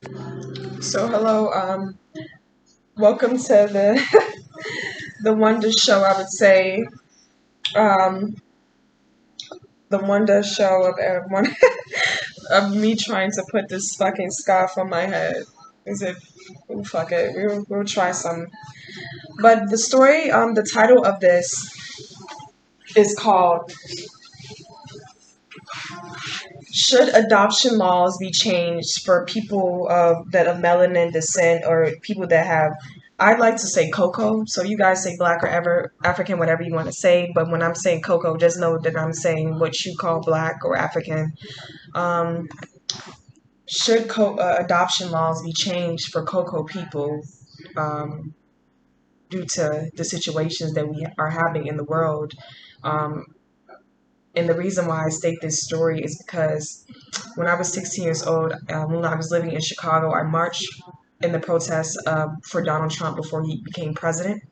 So hello, welcome to the the Wonder Show. I would say um, the Wonder Show of everyone of me trying to put this fucking scarf on my head. Is it? Ooh, fuck it. We'll try some. But the story, the title of this is called "Should Adoption Laws Be Changed for People of Melanin Descent or people that have." I'd like to say cocoa, so you guys say black or ever African, whatever you want to say. But when I'm saying cocoa, just know that I'm saying what you call black or African. Um, should adoption laws be changed for cocoa people um, due to the situations that we are having in the world? Um, and the reason why I state this story is because when I was 16 years old, when I was living in Chicago, I marched in the protests for Donald Trump before he became president.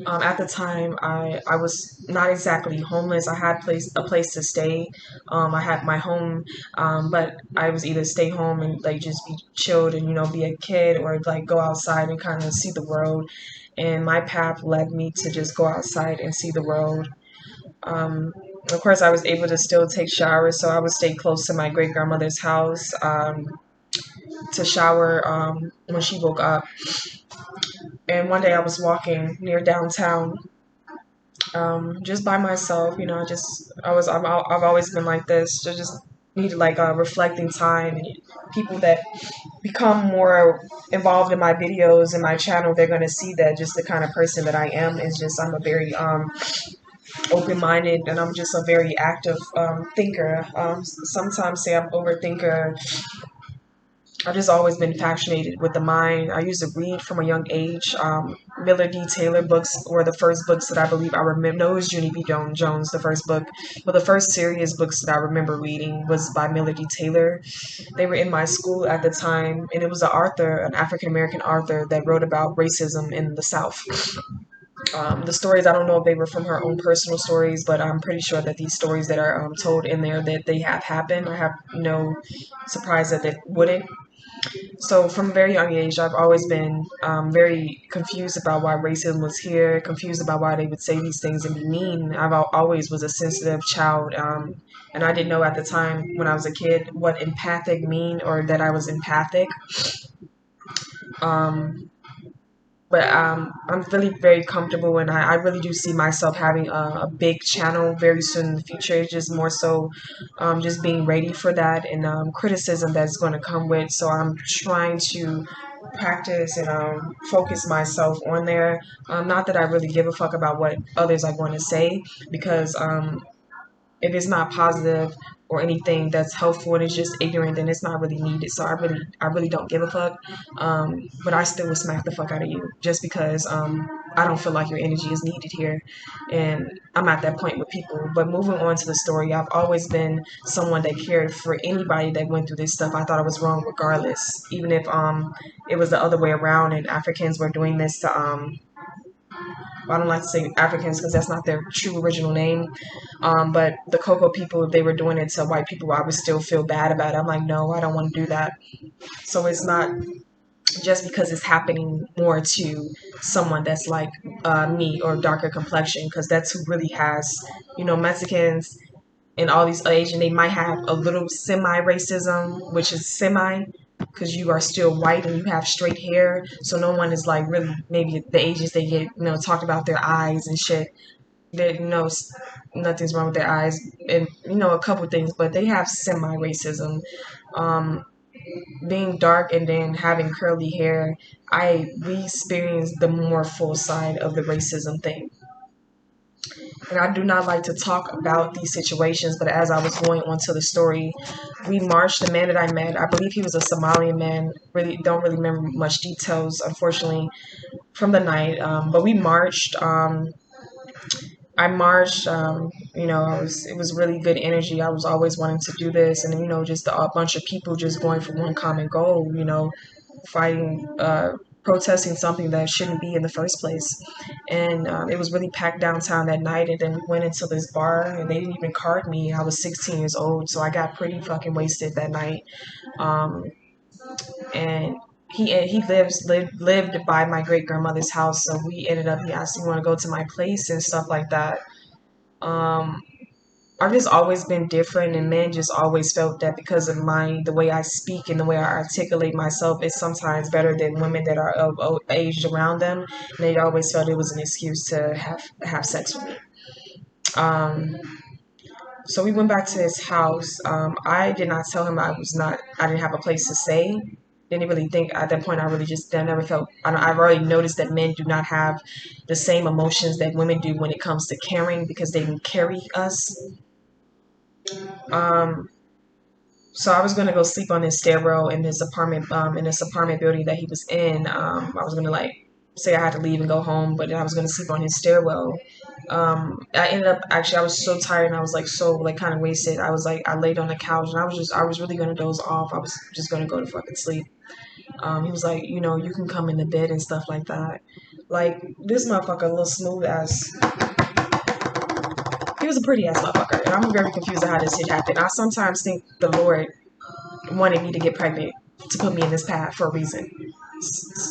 At the time, I was not exactly homeless. I had a place to stay. I had my home, but I was either stay home and like just be chilled and be a kid, or like go outside and kind of see the world. And my path led me to just go outside and see the world. Um, of course, I was able to still take showers, so I would stay close to my great grandmother's house to shower when she woke up. And one day I was walking near downtown, just by myself. I've always been like this. So just need like a reflecting time, and people that become more involved in my videos and my channel, they're gonna see that just the kind of person that I am is just I'm a very open-minded, and I'm just a very active thinker. Sometimes say I'm overthinker. I've just always been fascinated with the mind. I used to read from a young age. Miller D. Taylor books were the first books that I believe I remember. No, it was Junie B. Jones, the first book. But the first serious books that I remember reading was by Miller D. Taylor. They were in my school at the time, and it was an African American author that wrote about racism in the South. The stories, I don't know if they were from her own personal stories, but I'm pretty sure that these stories that are told in there, that they have happened. I have no surprise that they wouldn't. So from a very young age, I've always been very confused about why racism was here, confused about why they would say these things and be mean. Always was a sensitive child, and I didn't know at the time when I was a kid what empathic mean, or that I was empathic. Um, but I'm really very comfortable, and I really do see myself having a big channel very soon in the future. It's just more so just being ready for that, and criticism that's going to come with. So I'm trying to practice and focus myself on there. Not that I really give a fuck about what others are going to say, because if it's not positive or anything that's helpful and it's just ignorant, then it's not really needed. So I really don't give a fuck. But I still will smack the fuck out of you just because I don't feel like your energy is needed here. And I'm at that point with people. But moving on to the story, I've always been someone that cared for anybody that went through this stuff. I thought it was wrong regardless, even if it was the other way around and Africans were doing this to I don't like to say Africans because that's not their true original name. But the Cocoa people, if they were doing it to white people, I would still feel bad about it. I'm like, no, I don't want to do that. So it's not just because it's happening more to someone that's like me or darker complexion, because that's who really has, Mexicans and all these Asian, they might have a little semi-racism, which is semi, because you are still white and you have straight hair. So no one is like really, maybe the Asians, they get, talked about their eyes and shit. They know nothing's wrong with their eyes and, a couple things, but they have semi-racism. Um, Being dark and then having curly hair, we experienced the more full side of the racism thing. And I do not like to talk about these situations, but as I was going on to the story, we marched. The man that I met, I believe he was a Somalian man. Really, don't really remember much details, unfortunately, from the night. But we marched. I marched. It was really good energy. I was always wanting to do this, and just a bunch of people just going for one common goal. Fighting, protesting something that shouldn't be in the first place. And it was really packed downtown that night. And then we went into this bar, and they didn't even card me. I was 16 years old, so I got pretty fucking wasted that night. Um, and he lived by my great grandmother's house. So we ended up, he asked me want to go to my place and stuff like that. Um, I've just always been different, and men just always felt that because of the way I speak and the way I articulate myself is sometimes better than women that are of age around them. And they always felt it was an excuse to have sex with me. Um, so we went back to his house. I did not tell him I didn't have a place to stay. Didn't really think at that point. I never felt. I've already noticed that men do not have the same emotions that women do when it comes to caring, because they can carry us. Um, So I was gonna go sleep on his stairwell in this apartment building that he was in. I was gonna like say I had to leave and go home, but I was gonna sleep on his stairwell. I ended up actually I was so tired and I was like so like kind of wasted. I was like I laid on the couch and I was really gonna doze off. I was just gonna go to fucking sleep. He was like, you know, you can come in the bed and stuff like that. Like this motherfucker, a little smooth ass. He was a pretty ass motherfucker, and I'm very confused at how this shit happened. I sometimes think the Lord wanted me to get pregnant to put me in this path for a reason.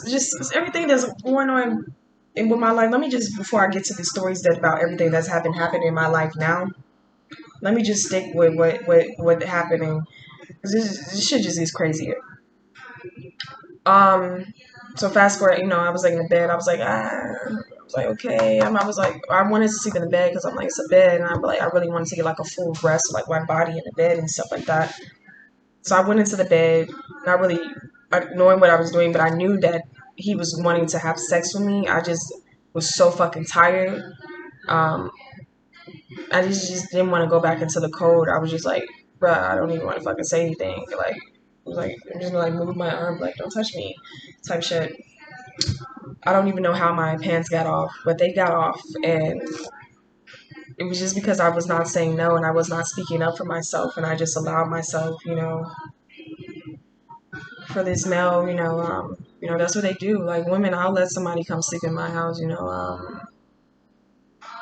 Just everything that's going on in with my life. Let me just before I get to the stories that about everything that's happened in my life now. Let me just stick with what happening. This shit just is crazy. Um, so fast forward, you know, I was like in the bed. I was like, I was like, okay. I was like, I wanted to sleep in the bed because I'm like, it's a bed, and I'm like, I really wanted to get like a full rest, like my body in the bed and stuff like that. So I went into the bed, not really knowing what I was doing, but I knew that he was wanting to have sex with me. I just was so fucking tired. Um, I just didn't want to go back into the code. I was just like, bruh, I don't even want to fucking say anything. Like, I was like, I'm just gonna like move my arm, like, don't touch me, type shit. I don't even know how my pants got off, but they got off, and it was just because I was not saying no and I was not speaking up for myself, and I just allowed myself, you know, for this male, you know, that's what they do. Like women, I'll let somebody come sleep in my house,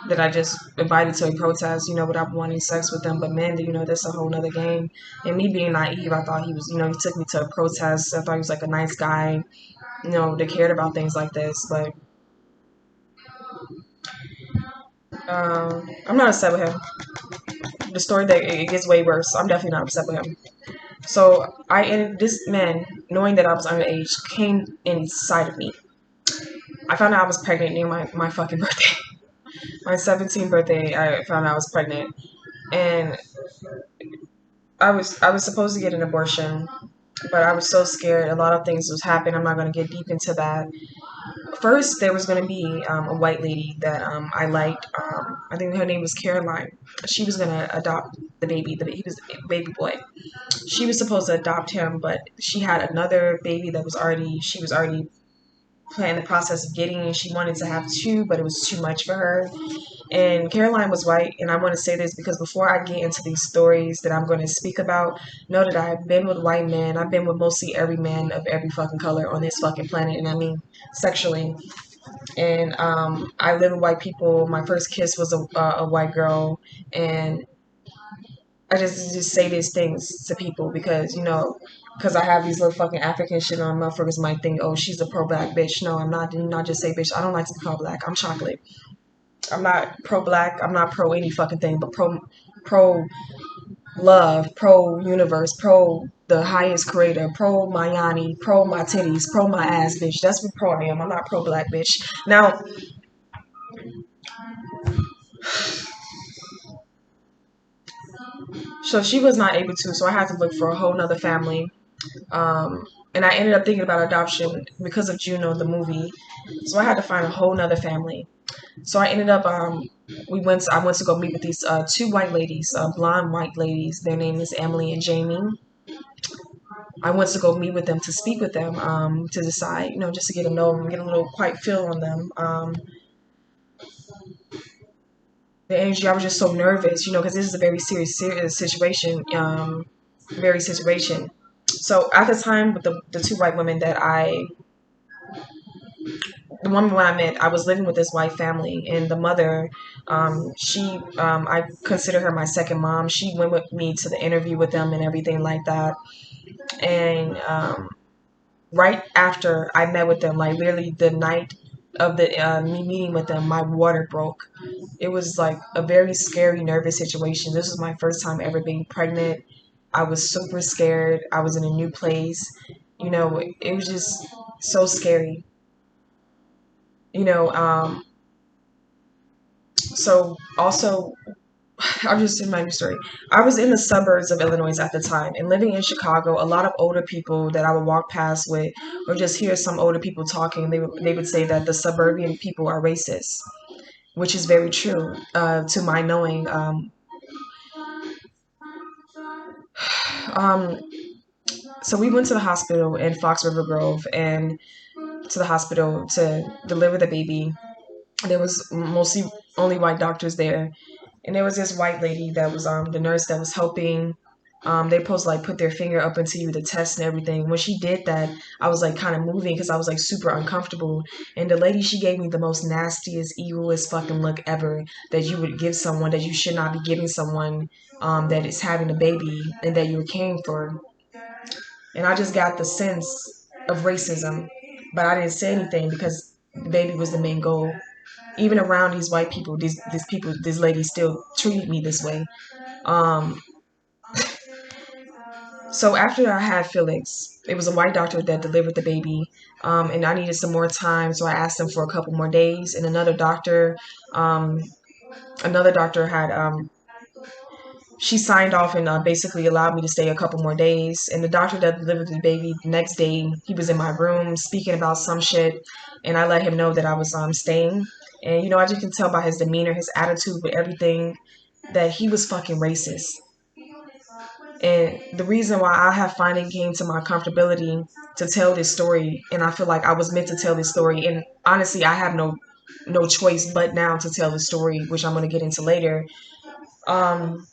that I just invited to a protest, you know, without wanting sex with them. But men, you know, that's a whole nother game. And me being naive, I thought he was, you know, he took me to a protest. I thought he was like a nice guy, you know, that cared about things like this. But I'm not upset with him. The story that it gets way worse. I'm definitely not upset with him. So I ended this man, knowing that I was underage, came inside of me. I found out I was pregnant near my fucking birthday. My 17th birthday, I found out I was pregnant, and I was supposed to get an abortion, but I was so scared. A lot of things was happening. I'm not going to get deep into that. First, there was going to be a white lady that I liked. I think her name was Caroline. She was going to adopt the baby. He was a baby boy. She was supposed to adopt him, but she had another baby that she was already in the process of getting, and she wanted to have two, but it was too much for her. And Caroline was right, and I want to say this because before I get into these stories that I'm going to speak about, know that I've been with white men. I've been with mostly every man of every fucking color on this fucking planet, and I mean sexually. And I live with white people. My first kiss was a white girl, and I just say these things to people because because I have these little fucking African shit on. Motherfuckers might think, oh, she's a pro black bitch. No, I'm not. Do not just say bitch. I don't like to be called black. I'm chocolate. I'm not pro black. I'm not pro any fucking thing, but pro love, pro universe, pro the highest creator, pro Mayani, pro my titties, pro my ass, bitch. That's what pro I am. I'm not pro black, bitch. Now, so she was not able to, so I had to look for a whole nother family. And I ended up thinking about adoption because of Juno, the movie. So I had to find a whole nother family. So I ended up, I went to go meet with these two white ladies, blonde white ladies. Their name is Emily and Jamie. I went to go meet with them to speak with them, to decide, just to get to know them, get a little quite feel on them. The energy, I was just so nervous, because this is a very serious situation, very situation. So at the time with the two white women the woman when I met, I was living with this white family, and the mother, I consider her my second mom. She went with me to the interview with them and everything like that. And right after I met with them, like literally the night of the me meeting with them, my water broke. It was like a very scary, nervous situation. This was my first time ever being pregnant. I was super scared. I was in a new place. You know, it was just so scary. You know, so also I'll just in my new story. I was in the suburbs of Illinois at the time, and living in Chicago, a lot of older people that I would walk past with, or just hear some older people talking, they would say that the suburban people are racist, which is very true, to my knowing. Um, so we went to the hospital in Fox River Grove, and to the hospital to deliver the baby. There was mostly only white doctors there, and there was this white lady that was the nurse that was helping. They supposed to like put their finger up into you to test and everything. When she did that, I was like kind of moving because I was like super uncomfortable. And the lady, she gave me the most nastiest, evilest fucking look ever that you would give someone that you should not be giving someone that is having a baby and that you're caring for. And I just got the sense of racism, but I didn't say anything because the baby was the main goal. Even around these white people, these people, this lady still treated me this way. Um, so after I had Felix, it was a white doctor that delivered the baby, and I needed some more time, so I asked him for a couple more days. And um, another doctor had she signed off and basically allowed me to stay a couple more days. And the doctor that delivered the baby the next day, he was in my room speaking about some shit, and I let him know that I was staying. And you know, I just can tell by his demeanor, his attitude, with everything, that he was fucking racist. And the reason why I have finally gained to my comfortability to tell this story, and I feel like I was meant to tell this story, and honestly, I have no choice but now to tell the story, which I'm gonna get into later. Um,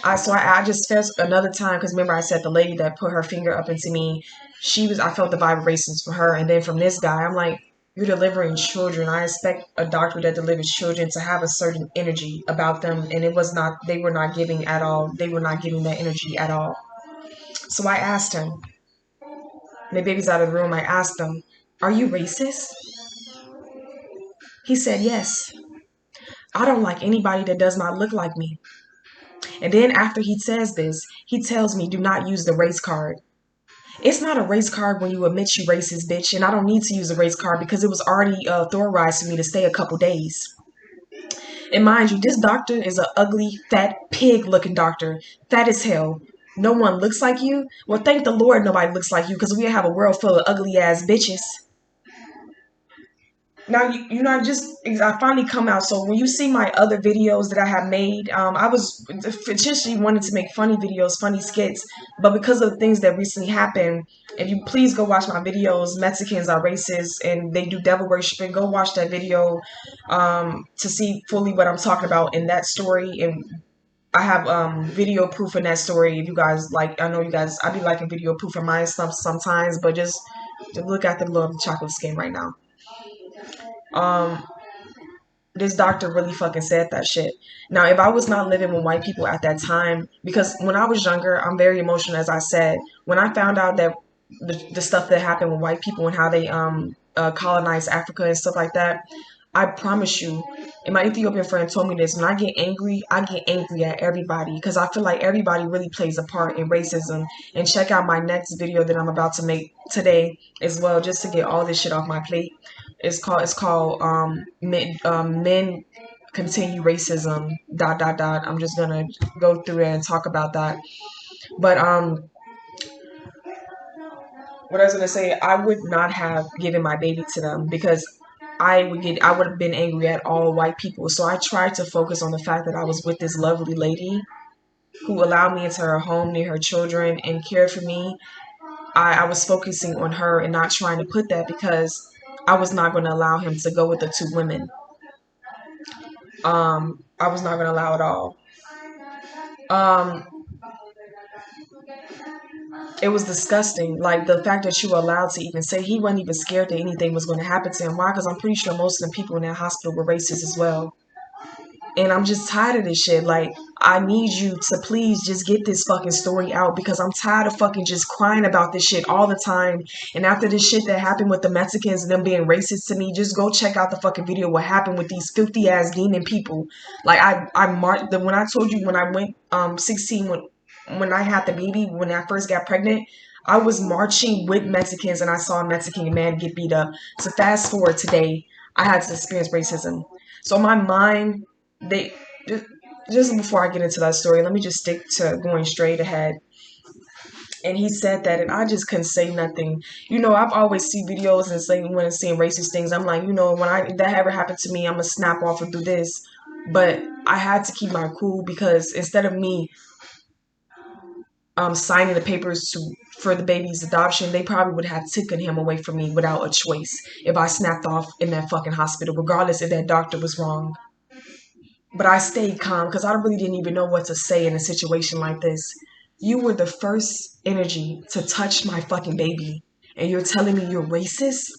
I just felt another time because remember I said the lady that put her finger up into me, I felt the vibrations from her, and then from this guy, I'm like, you're delivering children. I expect a doctor that delivers children to have a certain energy about them, and it was not. They were not giving at all. They were not giving that energy at all. So I asked him. The baby's out of the room. I asked him, "Are you racist?" He said, "Yes. I don't like anybody that does not look like me." And then after he says this, he tells me, "Do not use the race card." It's not a race card when you admit you racist, bitch, and I don't need to use a race card because it was already authorized for me to stay a couple days. And mind you, this doctor is an ugly, fat, pig-looking doctor, fat as hell. No one looks like you. Well, thank the Lord nobody looks like you because we have a world full of ugly ass bitches. Now you know I finally come out. So when you see my other videos that I have made, I was essentially wanted to make funny videos, funny skits, but because of the things that recently happened, if you please go watch my videos, Mexicans are racist and they do devil worshiping. Go watch that video to see fully what I'm talking about in that story. And I have video proof in that story. If you guys like, I know you guys, I be liking video proof of mine stuff sometimes, but just look at the little chocolate skin right now. Um, this doctor really fucking said that shit. Now, if I was not living with white people at that time, because when I was younger, I'm very emotional, as I said. When I found out that the stuff that happened with white people and how they colonized Africa and stuff like that, I promise you, and my Ethiopian friend told me this, when I get angry at everybody because I feel like everybody really plays a part in racism. And check out my next video that I'm about to make today as well, just to get all this shit off my plate. It's called men continue racism dot dot dot. I'm just gonna go through it and talk about that. But what I was gonna say, I would not have given my baby to them because I would have been angry at all white people. So I tried to focus on the fact that I was with this lovely lady who allowed me into her home near her children and cared for me. I was focusing on her and not trying to put that because I was not going to allow him to go with the two women. I was not going to allow it all. Um, it was disgusting. Like the fact that you were allowed to even say he wasn't even scared that anything was going to happen to him. Why? Because I'm pretty sure most of the people in that hospital were racist as well. And I'm just tired of this shit. Like, I need you to please just get this fucking story out because I'm tired of fucking just crying about this shit all the time. And after this shit that happened with the Mexicans and them being racist to me, just go check out the fucking video what happened with these filthy ass demon people. Like, I marked the when I told you when I went 16 when I had the baby, when I first got pregnant, I was marching with Mexicans and I saw a Mexican man get beat up. So fast forward today, I had to experience racism. So my mind, they just before I get into that story, let me just stick to going straight ahead. And he said that, and I just couldn't say nothing. You know, I've always see videos and say when it's seeing racist things, I'm like, you know, when I that ever happened to me, I'm gonna snap off and do this. But I had to keep my cool because instead of me signing the papers for the baby's adoption, they probably would have taken him away from me without a choice if I snapped off in that fucking hospital, regardless if that doctor was wrong. But I stayed calm because I really didn't even know what to say in a situation like this. You were the first energy to touch my fucking baby, and you're telling me you're racist?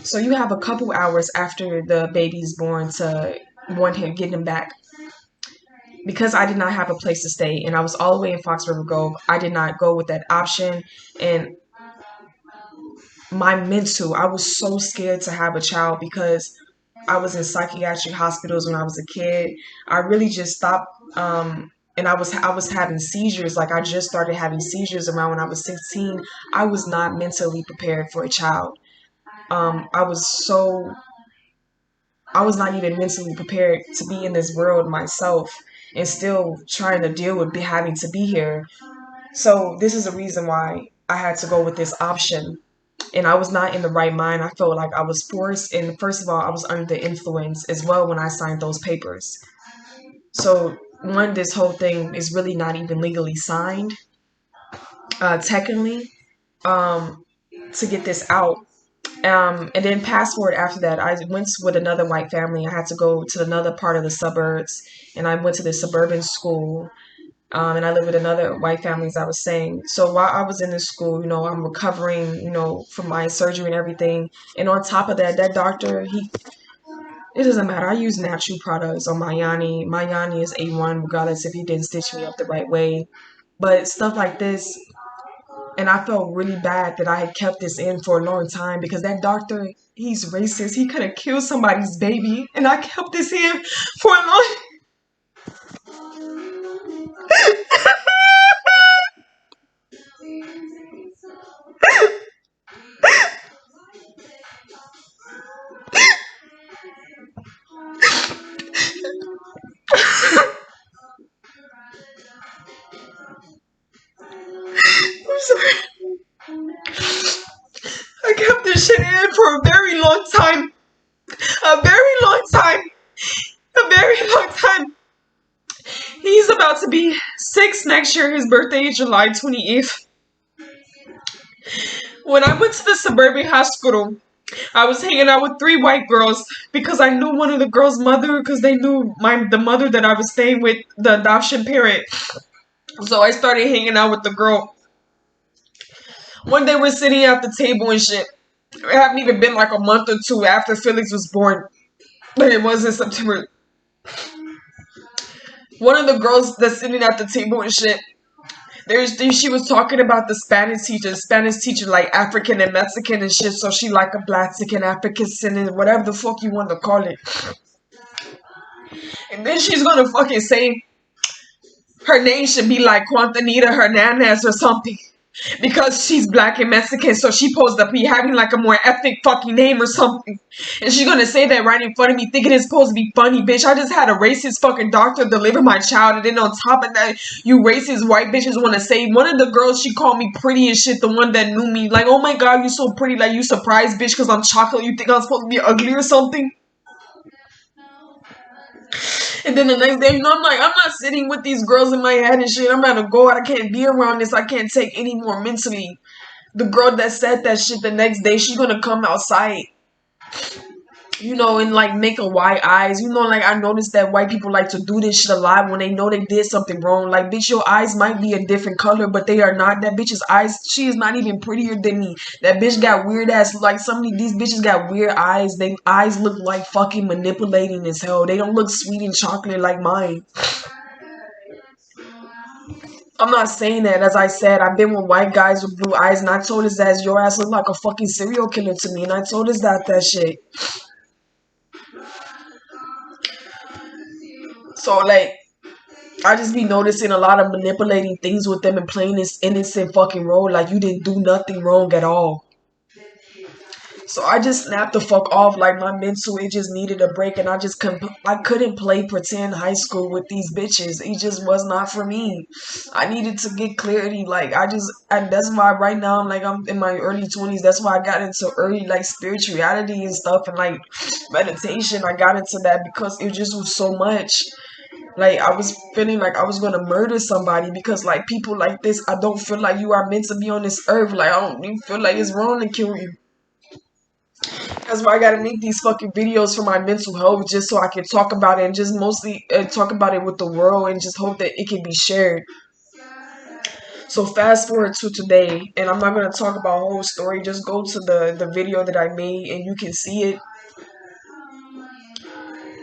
So you have a couple hours after the baby's born to want him, get him back. Because I did not have a place to stay and I was all the way in Fox River Grove, I did not go with that option. And my mental, I was so scared to have a child because I was in psychiatric hospitals when I was a kid. I really just stopped and I was having seizures. Like I just started having seizures around when I was 16. I was not mentally prepared for a child. I was so I was not even mentally prepared to be in this world myself and still trying to deal with having to be here. So this is the reason why I had to go with this option. And I was not in the right mind. I felt like I was forced. And first of all, I was under the influence as well when I signed those papers. So one, this whole thing is really not even legally signed, technically, um, to get this out. And then fast forward after that, I went with another white family. I had to go to another part of the suburbs, and I went to the suburban school. And I lived with another white family, as I was saying. So while I was in this school, you know, I'm recovering, you know, from my surgery and everything. And on top of that, that doctor, it doesn't matter. I use natural products on my Yanni. My Yanni is A1, regardless if he didn't stitch me up the right way. But stuff like this, and I felt really bad that I had kept this in for a long time because that doctor, he's racist. He could have killed somebody's baby, and I kept this in for a long. I'm sorry. I kept this shit in for a very long time. A very long time. A very long time. He's about to be 6 next year. His birthday is July 28th. When I went to the suburban hospital, I was hanging out with 3 white girls because I knew one of the girls' mother because they knew the mother that I was staying with, the adoption parent. So I started hanging out with the girl. One day we're sitting at the table and shit. It haven't even been like a month or two after Felix was born, but it was in September. One of the girls that's sitting at the table and shit, she was talking about the Spanish teacher like African and Mexican and shit. So she like a Blaxican, African, and whatever the fuck you want to call it. And then she's gonna fucking say her name should be like Quantanita Hernandez or something. Because she's black and Mexican, so she supposed to be having like a more ethnic fucking name or something. And she's gonna say that right in front of me, thinking it's supposed to be funny, bitch. I just had a racist fucking doctor deliver my child, and then on top of that, you racist white bitches wanna say one of the girls, she called me pretty and shit, the one that knew me. Like, oh my god, you so pretty, like you surprised bitch because I'm chocolate, you think I'm supposed to be ugly or something? And then the next day, you know, I'm like, I'm not sitting with these girls in my head and shit. I'm gonna go out. I can't be around this. I can't take any more mentally. The girl that said that shit the next day, she's gonna come outside. you know, and like making white eyes. You know, like I noticed that white people like to do this shit a lot when they know they did something wrong. Like, bitch, your eyes might be a different color, but they are not. That bitch's eyes, she is not even prettier than me. That bitch got weird ass, like some of these bitches got weird eyes. They eyes look like fucking manipulating as hell. They don't look sweet and chocolate like mine. I'm not saying that. As I said, I've been with white guys with blue eyes, and I told his ass, your ass look like a fucking serial killer to me. And I told his that shit. So, like, I just be noticing a lot of manipulating things with them and playing this innocent fucking role like you didn't do nothing wrong at all. So I just snapped the fuck off. Like my mental, it just needed a break, and I couldn't play pretend high school with these bitches. It just was not for me. I needed to get clarity. Like and that's why right now I'm in my early 20s. That's why I got into early like spirituality and stuff and like meditation. I got into that because it just was so much. Like I was feeling like I was gonna murder somebody because like people like this, I don't feel like you are meant to be on this earth. Like I don't even feel like it's wrong to kill you. That's why I gotta make these fucking videos for my mental health, just so I can talk about it and just mostly talk about it with the world and just hope that it can be shared. So fast forward to today, and I'm not gonna talk about the whole story. Just go to the video that I made, and you can see it.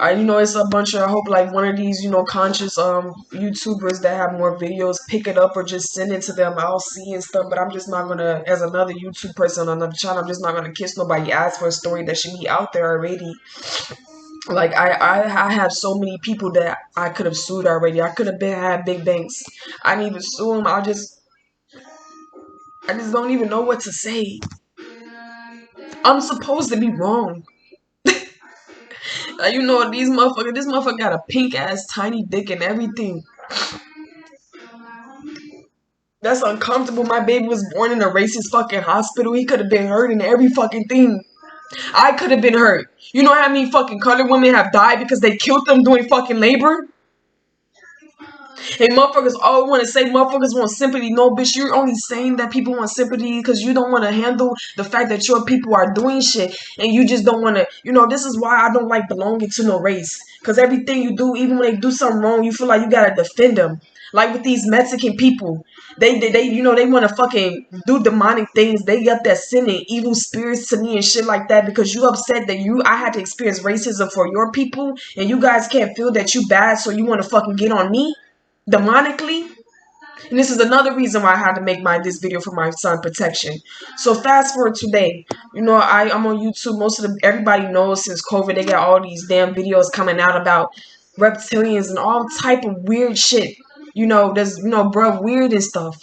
It's a bunch of, I hope like one of these, conscious YouTubers that have more videos pick it up or just send it to them. I'll see and stuff, but I'm just not gonna, as another YouTube person on another channel, I'm just not gonna kiss nobody ass for a story that should be out there already. Like I have so many people that I could have sued already. I could have been had big banks. I didn't even sue them. I just don't even know what to say. I'm supposed to be wrong. This motherfucker got a pink ass tiny dick and everything. That's uncomfortable. My baby was born in a racist fucking hospital. He could have been hurt in every fucking thing. I could have been hurt. You know how many fucking colored women have died because they killed them doing fucking labor? And motherfuckers all want to say motherfuckers want sympathy. No, bitch, you're only saying that people want sympathy because you don't want to handle the fact that your people are doing shit. And you just don't want to, this is why I don't like belonging to no race. Because everything you do, even when they do something wrong, you feel like you got to defend them. Like with these Mexican people, they want to fucking do demonic things. They up there sending evil spirits to me and shit like that because you upset that I had to experience racism for your people and you guys can't feel that you bad, so you want to fucking get on me demonically. And this is another reason why I had to make this video for my son protection. So fast forward today, I'm on YouTube. Everybody knows since COVID they got all these damn videos coming out about reptilians and all type of weird shit. There's bro, weird and stuff.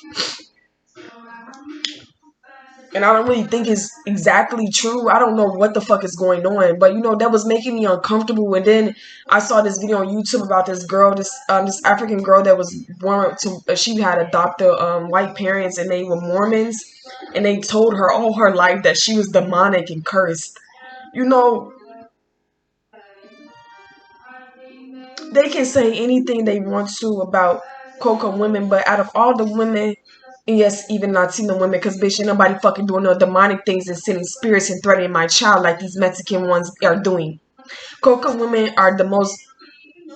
And I don't really think it's exactly true. I don't know what the fuck is going on, but that was making me uncomfortable. And then I saw this video on YouTube about this girl, this African girl that was born to. She had adopted white parents, and they were Mormons, and they told her all her life that she was demonic and cursed. They can say anything they want to about Coca women, but out of all the women, and yes, even Latino women, because bitch, ain't nobody fucking doing no demonic things and sending spirits and threatening my child like these Mexican ones are doing. Coca women are the most,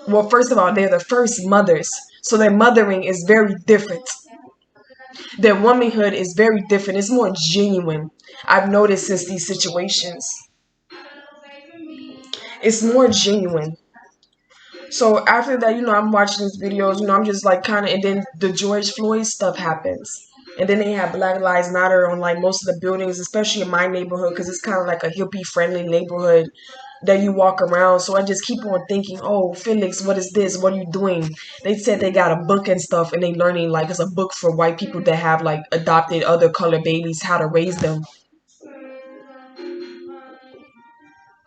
well, first of all, they're the first mothers. So their mothering is very different. Their womanhood is very different. It's more genuine. I've noticed since these situations. It's more genuine. So after that, I'm watching these videos, I'm just like kind of, and then the George Floyd stuff happens. And then they have Black Lives Matter on like most of the buildings, especially in my neighborhood, because it's kind of like a hippie friendly neighborhood that you walk around. So I just keep on thinking, oh, Felix, what is this? What are you doing? They said they got a book and stuff, and they learning like it's a book for white people that have like adopted other colored babies, how to raise them.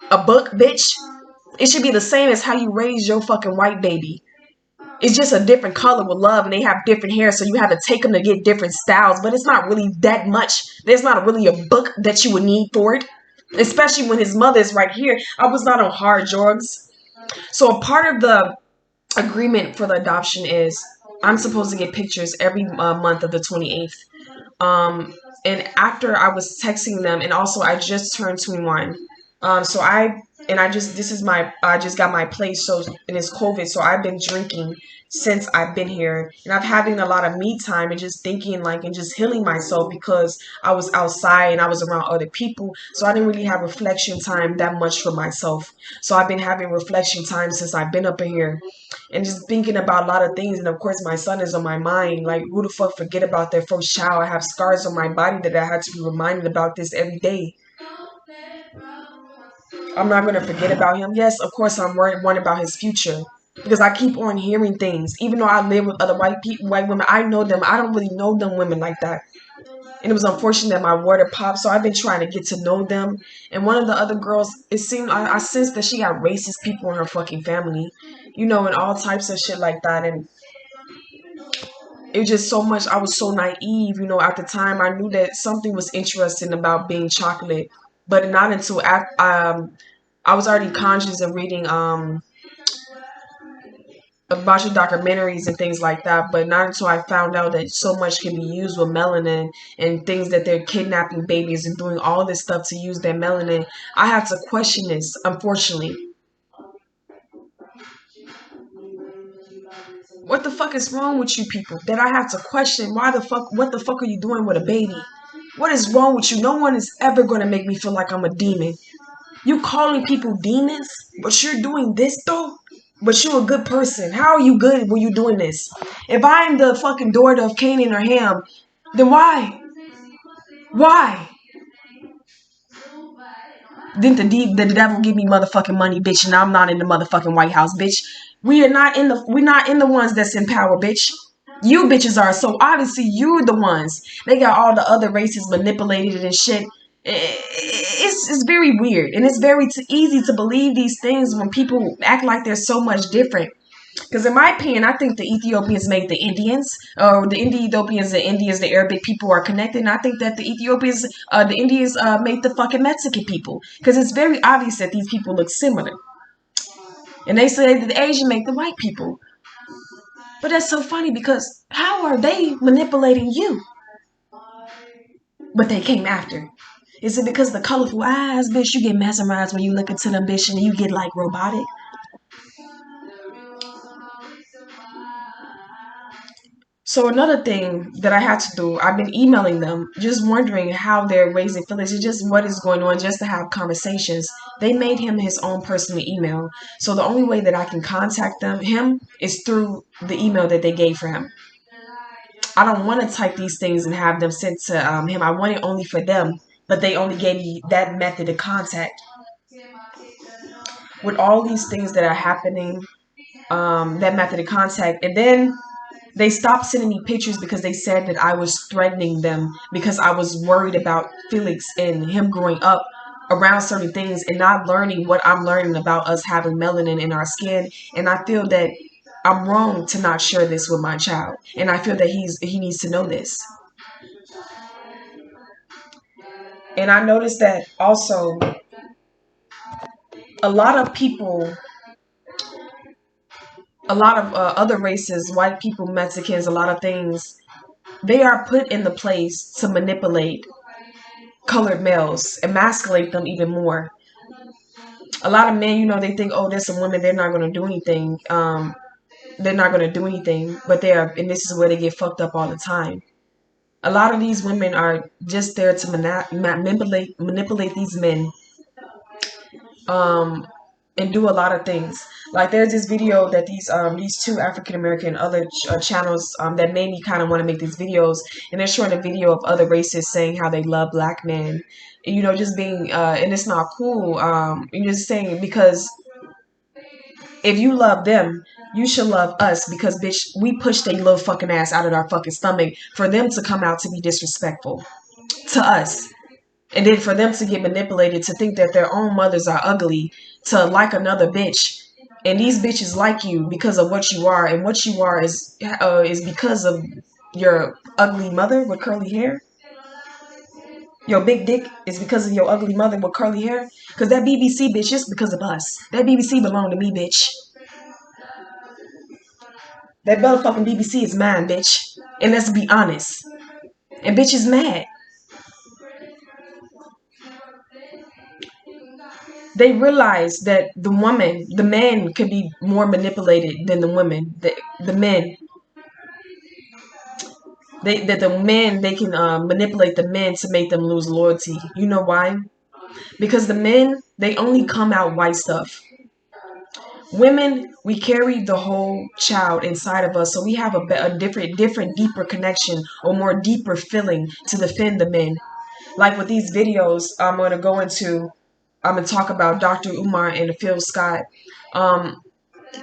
A book, bitch? It should be the same as how you raise your fucking white baby. It's just a different color with love, and they have different hair, so you have to take them to get different styles. But it's not really that much. There's not really a book that you would need for it, especially when his mother is right here. I was not on hard drugs. So a part of the agreement for the adoption is I'm supposed to get pictures every month of the 28th. And after I was texting them, and also I just turned 21. So I just this is my I just got my place, so and it's COVID, so I've been drinking since I've been here, and I've having a lot of me time and just thinking like and just healing myself because I was outside and I was around other people, so I didn't really have reflection time that much for myself. So I've been having reflection time since I've been up in here, and just thinking about a lot of things. And of course, my son is on my mind. Like, who the fuck forget about their first child? I have scars on my body that I had to be reminded about this every day. I'm not gonna forget about him. Yes, of course I'm worried about his future because I keep on hearing things. Even though I live with other white people, white women, I know them. I don't really know them women like that. And it was unfortunate that my water popped, so I've been trying to get to know them. And one of the other girls, it seemed I sensed that she got racist people in her fucking family, and all types of shit like that. And it was just so much. I was so naive, at the time. I knew that something was interesting about being chocolate, but not until I was already conscious of reading a bunch of documentaries and things like that, but not until I found out that so much can be used with melanin and things that they're kidnapping babies and doing all this stuff to use their melanin. I have to question this, unfortunately. What the fuck is wrong with you people that I have to question? What the fuck are you doing with a baby? What is wrong with you? No one is ever going to make me feel like I'm a demon. You calling people demons, but you're doing this though? But you're a good person. How are you good when you doing this? If I'm the fucking daughter of Canaan or Ham, then why? Why? Didn't the devil give me motherfucking money, bitch, and I'm not in the motherfucking White House, bitch. We're not in the ones that's in power, bitch. You bitches are, so obviously you're the ones. They got all the other races manipulated and shit. It's very weird, and it's very easy to believe these things when people act like they're so much different. Because in my opinion, I think the Ethiopians made the Indians, or the Ethiopians, the Indians, the Arabic people are connected. And I think that the Indians, made the fucking Mexican people. Because it's very obvious that these people look similar. And they say that the Asian make the white people. But that's so funny because how are they manipulating you? But they came after. Is it because the colorful eyes, bitch? You get mesmerized when you look into them, bitch, and you get like robotic. So another thing that I had to do, I've been emailing them, just wondering how they're raising feelings, and just what is going on, just to have conversations. They made him his own personal email, so the only way that I can contact him, is through the email that they gave for him. I don't want to type these things and have them sent to him. I want it only for them, but they only gave me that method of contact. With all these things that are happening, that method of contact, and then they stopped sending me pictures because they said that I was threatening them because I was worried about Felix and him growing up around certain things and not learning what I'm learning about us having melanin in our skin. And I feel that I'm wrong to not share this with my child. And I feel that he needs to know this. And I noticed that also a lot of people, a lot of other races, white people, Mexicans, a lot of things, they are put in the place to manipulate colored males, emasculate them even more. A lot of men, they think, oh, there's some women, they're not going to do anything. They're not going to do anything, but they are, and this is where they get fucked up all the time. A lot of these women are just there to manipulate these men, um, and do a lot of things. Like there's this video that these two African American other channels that made me kind of want to make these videos, and they're showing a video of other races saying how they love black men, and, just being and it's not cool. You're just saying because if you love them, you should love us because bitch, we pushed their little fucking ass out of our fucking stomach for them to come out to be disrespectful to us. And then for them to get manipulated to think that their own mothers are ugly, to like another bitch, and these bitches like you because of what you are, and what you are is because of your ugly mother with curly hair. Your big dick is because of your ugly mother with curly hair. Cause that BBC bitch is because of us. That BBC belonged to me, bitch. That motherfucking BBC is mine, bitch. And let's be honest. And bitch is mad. They realize that the man could be more manipulated than the women. The men, they can manipulate the men to make them lose loyalty. You know why? Because the men, they only come out white stuff. Women, we carry the whole child inside of us, so we have a different, deeper connection or more deeper feeling to defend the men. Like with these videos, I'm gonna talk about Dr. Umar and Phil Scott. Um,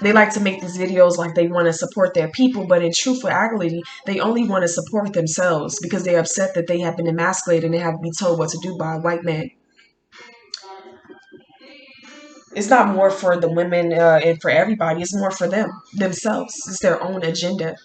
they like to make these videos like they want to support their people, but in truth, reality, they only want to support themselves because they're upset that they have been emasculated and they have to be told what to do by a white man. It's not more for the women and for everybody. It's more for themselves. It's their own agenda.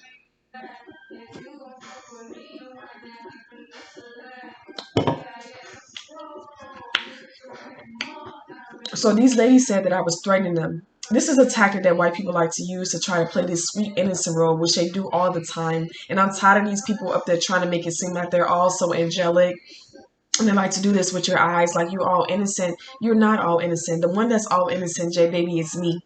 So these ladies said that I was threatening them. This is a tactic that white people like to use to try to play this sweet innocent role, which they do all the time. And I'm tired of these people up there trying to make it seem like they're all so angelic. And they like to do this with your eyes, like you're all innocent. You're not all innocent. The one that's all innocent, J baby, is me.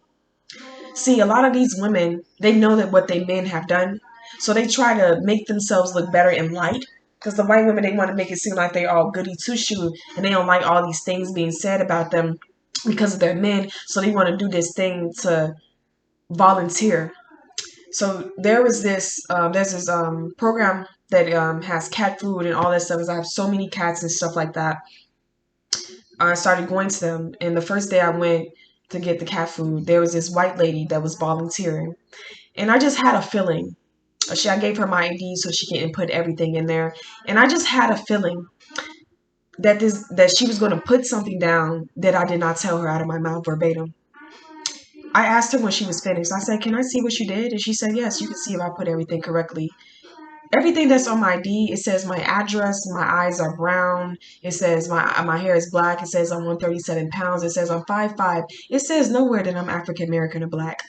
See, a lot of these women, they know that what they men have done, so they try to make themselves look better in light. Because the white women, they want to make it seem like they all goody two shoe, and they don't like all these things being said about them because of their men. So they want to do this thing to volunteer. So there's this program that has cat food and all that stuff. Because I have so many cats and stuff like that. I started going to them, and the first day I went to get the cat food, there was this white lady that was volunteering, and I just had a feeling. I gave her my ID so she can input everything in there, and I just had a feeling that she was going to put something down that I did not tell her out of my mouth verbatim. I asked her when she was finished. I said, "Can I see what you did?" And she said, "Yes, you can see if I put everything correctly." Everything that's on my ID, it says my address, my eyes are brown, it says my hair is black, it says I'm 137 pounds, it says I'm 5'5". It says nowhere that I'm African American or black.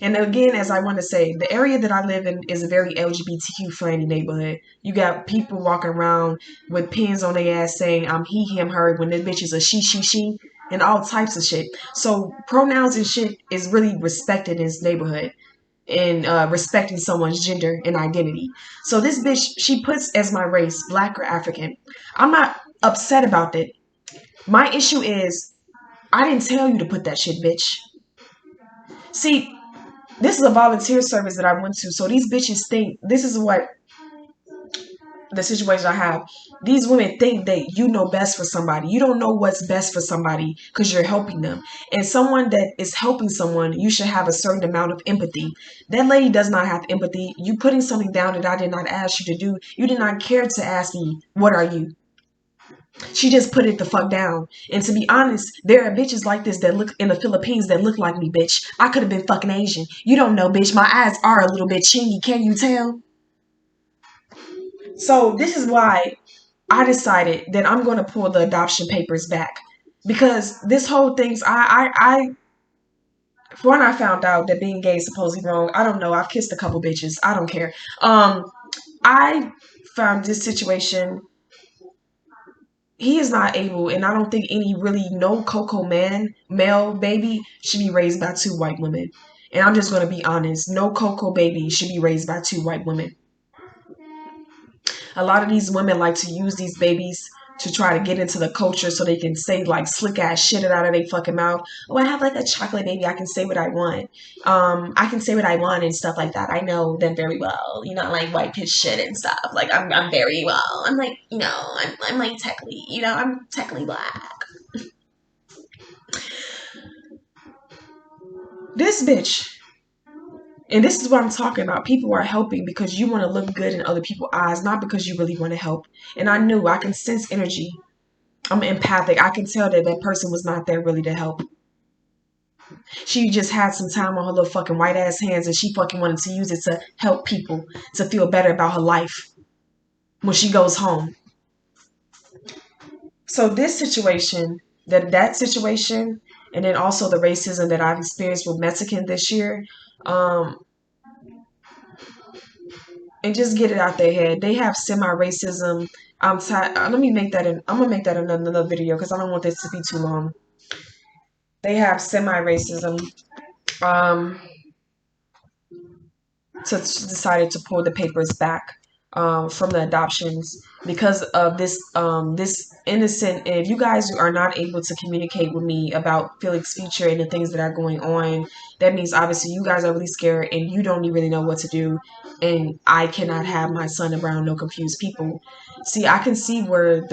And again, as I want to say, the area that I live in is a very LGBTQ friendly neighborhood. You got people walking around with pins on their ass saying I'm he, him, her, when this bitch is a she, and all types of shit. So pronouns and shit is really respected in this neighborhood and respecting someone's gender and identity. So this bitch, she puts as my race, black or African. I'm not upset about that. My issue is I didn't tell you to put that shit, bitch. See, this is a volunteer service that I went to. So these bitches think this is what the situation I have. These women think that you know best for somebody. You don't know what's best for somebody because you're helping them. And someone that is helping someone, you should have a certain amount of empathy. That lady does not have empathy. You putting something down that I did not ask you to do. You did not care to ask me, what are you? She just put it the fuck down. And to be honest, there are bitches like this that look in the Philippines that look like me, bitch. I could have been fucking Asian. You don't know, bitch. My eyes are a little bit chingy. Can you tell? So this is why I decided that I'm going to pull the adoption papers back because this whole thing's when I found out that being gay is supposedly wrong. I don't know. I've kissed a couple bitches. I don't care. I found this situation. He is not able, and I don't think any really no cocoa man male baby should be raised by two white women. And I'm just going to be honest. No cocoa baby should be raised by two white women. A lot of these women like to use these babies to try to get into the culture so they can say like slick ass shit out of their fucking mouth. Oh, I have like a chocolate baby. I can say what I want. I can say what I want and stuff like that. I know them very well. You know, like white bitch shit and stuff. Like I'm very well. I'm like, I'm like technically, I'm technically black. This bitch. And this is what I'm talking about. People are helping because you want to look good in other people's eyes, not because you really want to help. And I knew I can sense energy. I'm empathic. I can tell that that person was not there really to help. She just had some time on her little fucking white ass hands and she fucking wanted to use it to help people to feel better about her life when she goes home. So this situation, that situation, and then also the racism that I've experienced with Mexican this year, um, and just get it out their head. They have semi-racism. I'm tired. Let me make that. I'm gonna make that another video because I don't want this to be too long. they have semi-racism. Um, decided to pull the papers back from the adoptions because of this innocent. If you guys are not able to communicate with me about Felix's future and the things that are going on, that means obviously you guys are really scared and you don't really know what to do. And I cannot have my son around no confused people. See, I can see where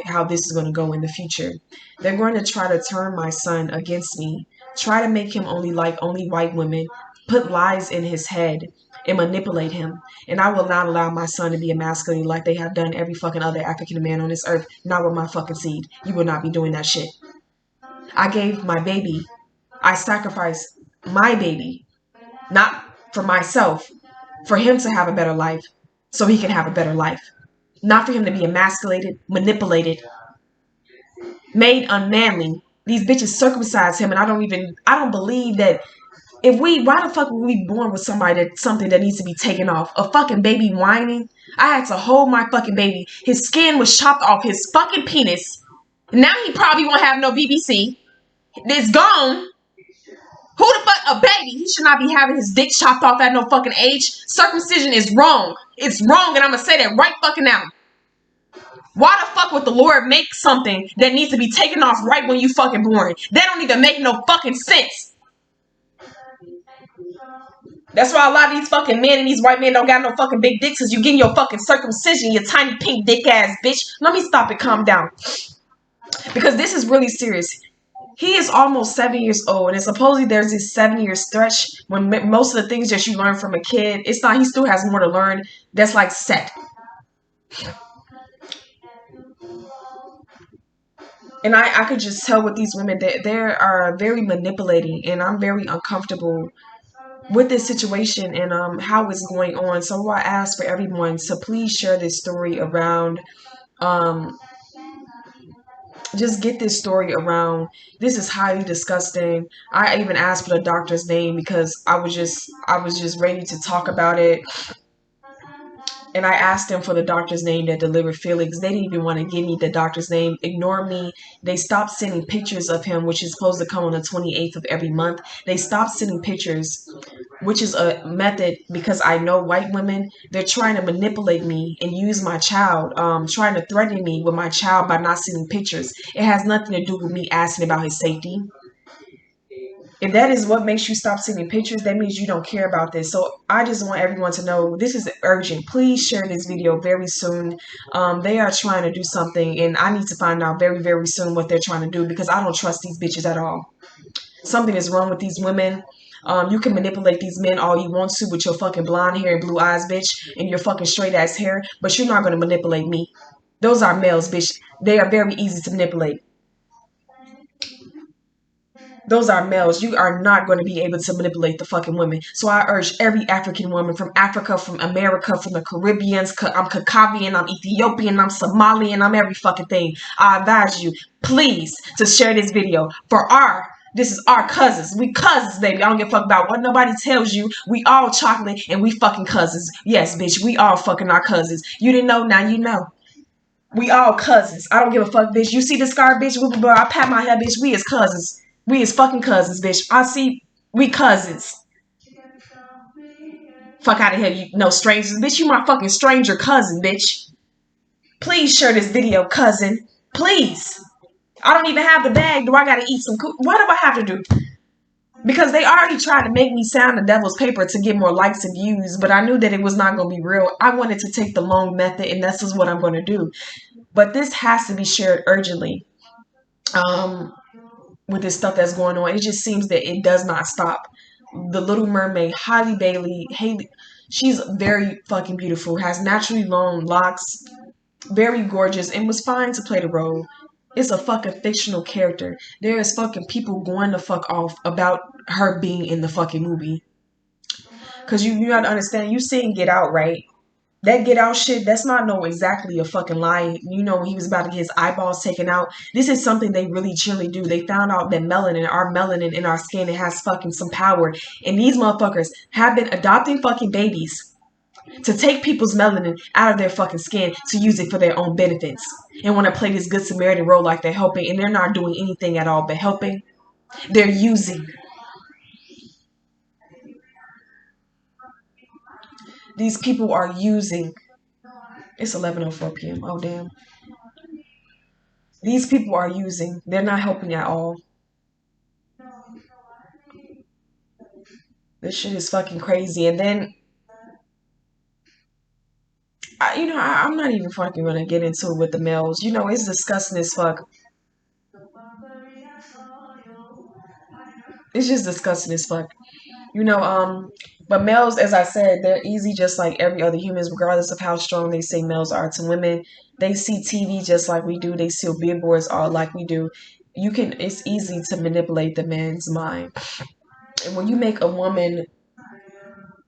how this is gonna go in the future. They're going to try to turn my son against me, try to make him only like only white women, put lies in his head and manipulate him. And I will not allow my son to be emasculated like they have done every fucking other African man on this earth. Not with my fucking seed. You will not be doing that shit. I gave my baby. I sacrificed my baby, not for myself, for him to have a better life, so he can have a better life. Not for him to be emasculated, manipulated, made unmanly. These bitches circumcise him, and I don't believe that. Why the fuck were we born with something that needs to be taken off? A fucking baby whining? I had to hold my fucking baby. His skin was chopped off his fucking penis. Now he probably won't have no BBC. It's gone. Who the fuck? A baby. He should not be having his dick chopped off at no fucking age. Circumcision is wrong. It's wrong, and I'm gonna say that right fucking now. Why the fuck would the Lord make something that needs to be taken off right when you fucking born? That don't even make no fucking sense. That's why a lot of these fucking men and these white men don't got no fucking big dicks, because you getting your fucking circumcision, you tiny pink dick ass bitch. Let me stop it. Calm down. Because this is really serious. He is almost 7 years old, and supposedly there's this 7-year stretch when most of the things that you learn from a kid, it's not, he still has more to learn. That's like set. And I could just tell with these women that they are very manipulating, and I'm very uncomfortable with this situation and how it's going on. So I ask for everyone to please share this story around. Um, just get this story around. This is highly disgusting. I even asked for the doctor's name because I was just ready to talk about it. And I asked them for the doctor's name that delivered Felix. They didn't even want to give me the doctor's name. Ignore me. They stopped sending pictures of him, which is supposed to come on the 28th of every month. They stopped sending pictures, which is a method because I know white women, they're trying to manipulate me and use my child, trying to threaten me with my child by not sending pictures. It has nothing to do with me asking about his safety. If that is what makes you stop sending pictures, that means you don't care about this. So I just want everyone to know this is urgent. Please share this video very soon. They are trying to do something, and I need to find out very, very soon what they're trying to do because I don't trust these bitches at all. Something is wrong with these women. You can manipulate these men all you want to with your fucking blonde hair and blue eyes, bitch, and your fucking straight ass hair, but you're not going to manipulate me. Those are males, bitch. They are very easy to manipulate. Those are males. You are not going to be able to manipulate the fucking women. So I urge every African woman from Africa, from America, from the Caribbeans. I'm Kakavian, I'm Ethiopian, I'm Somalian, I'm every fucking thing. I advise you, please, to share this video for this is our cousins. We cousins, baby. I don't give a fuck about what nobody tells you. We all chocolate and we fucking cousins. Yes, bitch, we all fucking our cousins. You didn't know, now you know. We all cousins. I don't give a fuck, bitch. You see the scar, bitch? I pat my head, bitch. We is cousins. We is fucking cousins, bitch. I see we cousins. Fuck out of here, you no strangers. Bitch, you my fucking stranger cousin, bitch. Please share this video, cousin. Please. I don't even have the bag. Do I gotta eat some what do I have to do? Because they already tried to make me sound the devil's paper to get more likes and views, but I knew that it was not going to be real. I wanted to take the long method, and this is what I'm going to do. But this has to be shared urgently. With this stuff that's going on, it just seems that it does not stop. The Little Mermaid, Halle Bailey, she's very fucking beautiful, has naturally long locks, very gorgeous, and was fine to play the role. It's a fucking fictional character. There is fucking people going the fuck off about her being in the fucking movie. Cause you gotta understand, you seen Get Out, right? That Get Out shit, that's not exactly a fucking lie. You know, when he was about to get his eyeballs taken out, this is something they really truly do. They found out that our melanin in our skin, it has fucking some power. And these motherfuckers have been adopting fucking babies to take people's melanin out of their fucking skin to use it for their own benefits. And want to play this good Samaritan role like they're helping, and they're not doing anything at all but helping. They're using. These people are using. It's 11:04 p.m. Oh, damn. These people are using. They're not helping at all. This shit is fucking crazy. And then, I'm not even fucking gonna get into it with the males. It's disgusting as fuck. It's just disgusting as fuck. You know, um, but males, as I said, they're easy just like every other humans, regardless of how strong they say males are to women. They see TV just like we do. They see billboards all like we do. It's easy to manipulate the man's mind. And when you make a woman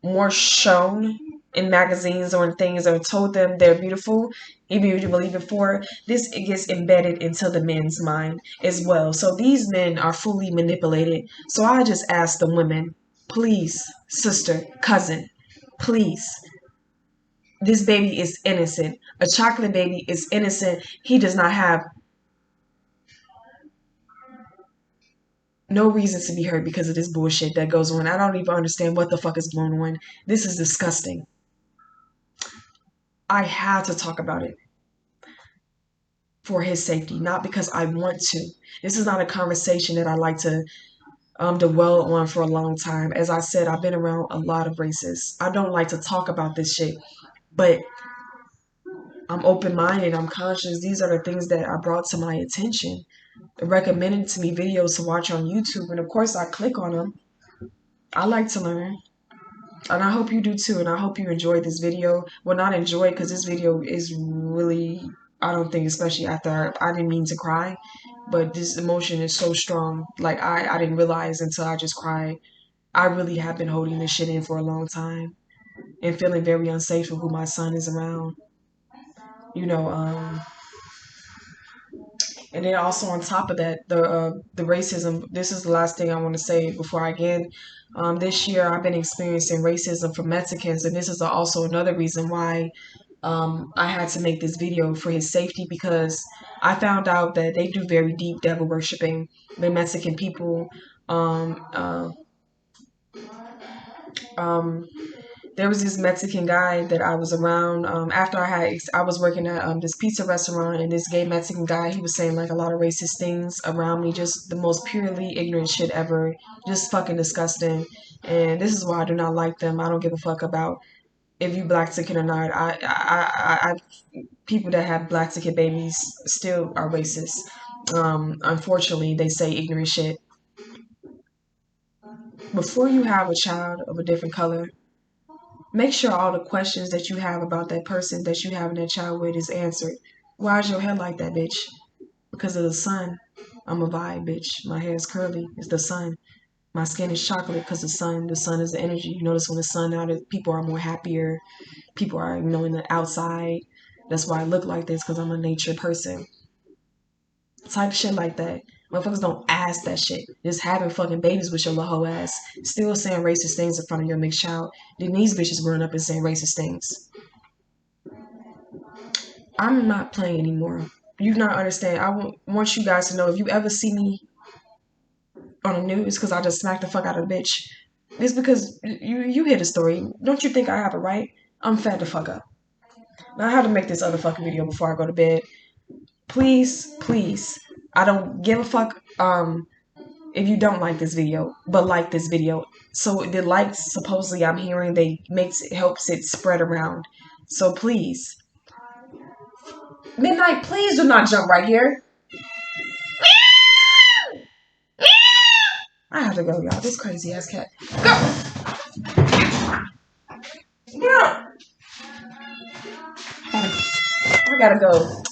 more shown in magazines or in things or told them they're beautiful, even if you believe it for, this it gets embedded into the men's mind as well. So these men are fully manipulated. So I just ask the women, please, sister, cousin, please. This baby is innocent. A chocolate baby is innocent. He does not have no reason to be hurt because of this bullshit that goes on. I don't even understand what the fuck is going on. This is disgusting. I have to talk about it for his safety, not because I want to. This is not a conversation that I like to dwell on for a long time. As I said, I've been around a lot of races. I don't like to talk about this shit, but I'm open minded. I'm conscious. These are the things that are brought to my attention, recommended to me videos to watch on YouTube, and of course I click on them. I like to learn. And I hope you do too. And I hope you enjoyed this video. Well, not enjoy because this video is really, I don't think, especially after I didn't mean to cry, but this emotion is so strong. Like I didn't realize until I just cried. I really have been holding this shit in for a long time and feeling very unsafe for who my son is around. You know, and then also on top of that, the racism. This is the last thing I want to say before I end. This year I've been experiencing racism from Mexicans, and this is also another reason why I had to make this video for his safety because I found out that they do very deep devil worshiping. The Mexican people. Um, uh, um, there was this Mexican guy that I was around after I was working at this pizza restaurant, and this gay Mexican guy, he was saying like a lot of racist things around me, just the most purely ignorant shit ever, just fucking disgusting. And this is why I do not like them. I don't give a fuck about if you black ticket or not. People that have black ticket babies still are racist. Unfortunately, they say ignorant shit. Before you have a child of a different color, make sure all the questions that you have about that person that you having that child with is answered. Why is your hair like that, bitch? Because of the sun. I'm a vibe, bitch. My hair is curly. It's the sun. My skin is chocolate because the sun. The sun is the energy. You notice when the sun out, people are more happier. People are, in the outside. That's why I look like this because I'm a nature person. Type shit like that. Motherfuckers don't ask that shit. Just having fucking babies with your little hoe ass. Still saying racist things in front of your mixed child. Then these bitches growing up and saying racist things. I'm not playing anymore. You not understand. want you guys to know if you ever see me on the news because I just smacked the fuck out of a bitch. It's because you hear the story. Don't you think I have a right? I'm fed the fuck up. Now I have to make this other fucking video before I go to bed. Please, please. I don't give a fuck if you don't like this video, but like this video. So the likes supposedly I'm hearing helps it spread around. So please. Midnight, please do not jump right here. I have to go, y'all. This crazy ass cat. Go! Get up! I gotta go.